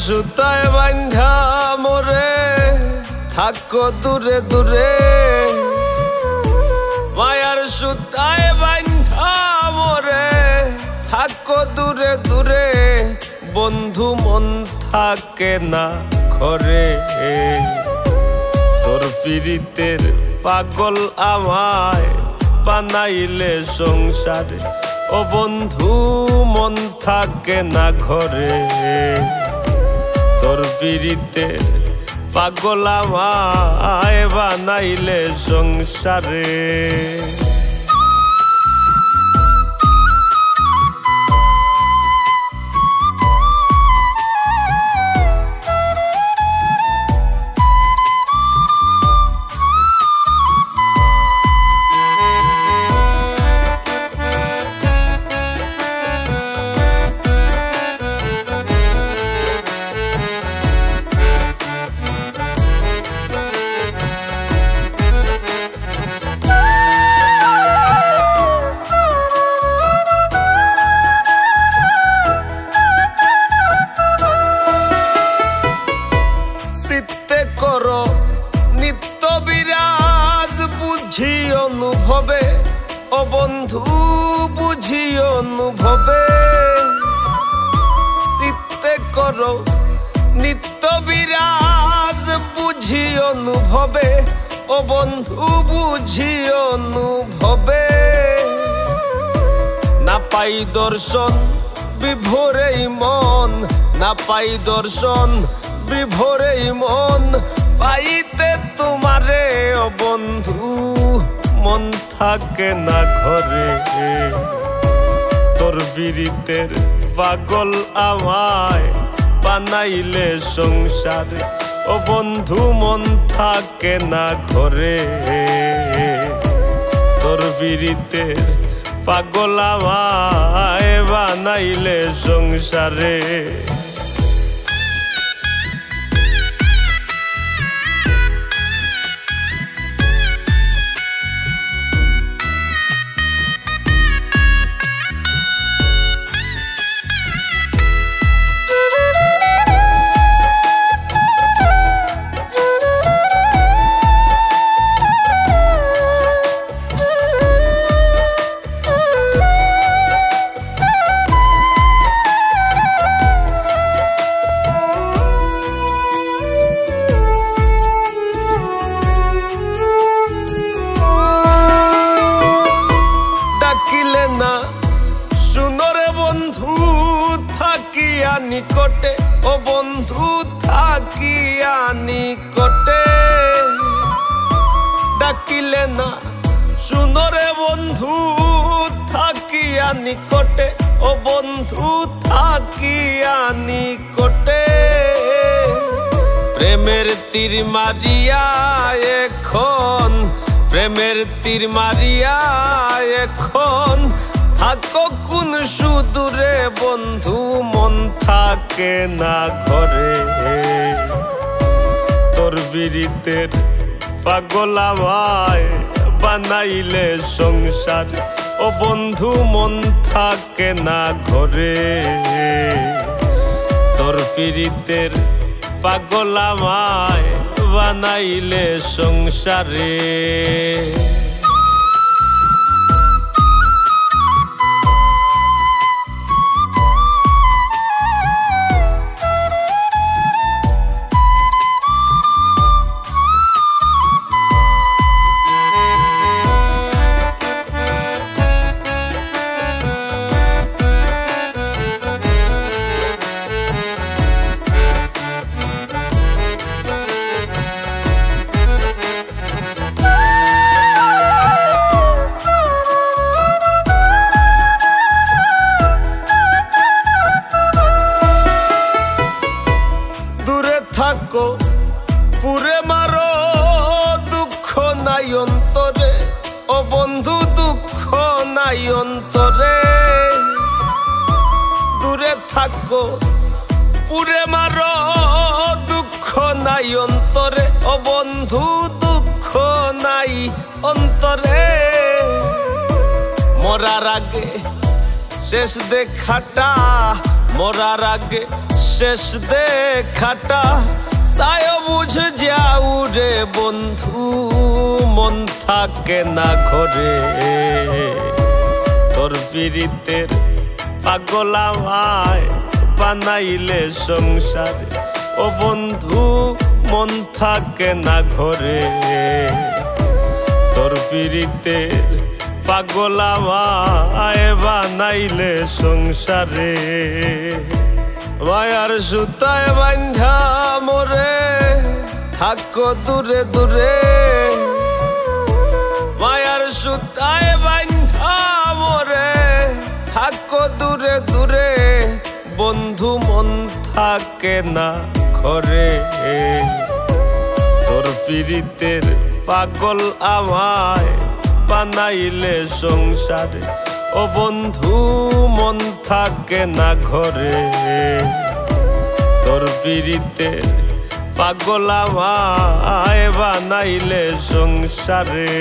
সুতায় বান্ধা মোরে থাকো দূরে দূরে, মায়ার সুতায় বান্ধা মোরে থাকো দূরে দূরে, বন্ধু মন থাকে না ঘরে। তোর পীড়িতের পাগল আমায় বানাইলে সংসারে, ও বন্ধু মন থাকে না ঘরে। তোর পীড়িতের পাগল আমায় বানাইলে সংসারে। করো নিত্য বিরাজ বুঝি অনুভবে, ও বন্ধু বুঝি অনুভবে। চিত্তে করো নিত্য বিরাজ বুঝি অনুভবে, ও বন্ধু বুঝি অনুভবে। না পাই দর্শন বিভোরেই মন, না পাই দর্শন বিভোরেই মন, পাইতে তোমারে ও বন্ধু মন থাকে না ঘরে। তোর পীড়িতের পাগল আমায় বানাইলে সংসারে, ও বন্ধু মন থাকে না ঘরে। তোর পীড়িতের পাগল আমায় বানাইলে সংসারে। না শুনরে বন্ধু থাকিয়া নিকটে, ও বন্ধু থাকিয়া নিকটে। ডাকিলে না শুনরে বন্ধু থাকিয়া নিকটে, ও বন্ধু থাকিয়া নিকটে। প্রেমের তীর মারিয়া এখন, প্রেমের তীর মারিয়া এখন থাকো কোন সুদূরে, বন্ধু মন থাকে না ঘরে। তোর পীড়িতের পাগল আমায় বানাইলে সংসার, ও বন্ধু মন থাকে না ঘরে। তোর পীড়িতের পাগল আমায় বানাইলে সংসারে। থাকো পুরে মারো দুঃখ নাই অন্তরে, ও বন্ধু দুঃখ নাই অন্তরে। দূরে থাকো পুরে মারো দুঃখ নাই অন্তরে, ও বন্ধু দুঃখ নাই অন্তরে। মরার আগে শেষ দেখাটা মরার আগে শেষ দেখাটা চায় বুঝ যাও রে বন্ধু, মন থাকে না ঘরে। তোর পীড়িতের পাগল আমায় বানাইলে সংসারে, ও বন্ধু মন থাকে না ঘরে। তোর পীড়িতের পাগল আমায় বানাইলে সংসারে। মায়ার সুতায় বান্ধা মোরে থাকো দূরে দূরে, মায়ার সুতায় বান্ধা মোরে থাকো দূরে দূরে, বন্ধু মন থাকে না ঘরে। তোর পীড়িতের পাগল আমায় বানাইলে সংসারে, ও বন্ধু মন থাকে না ঘরে। তোর পীড়িতের পাগল আমায় বানাইলে সংসারে।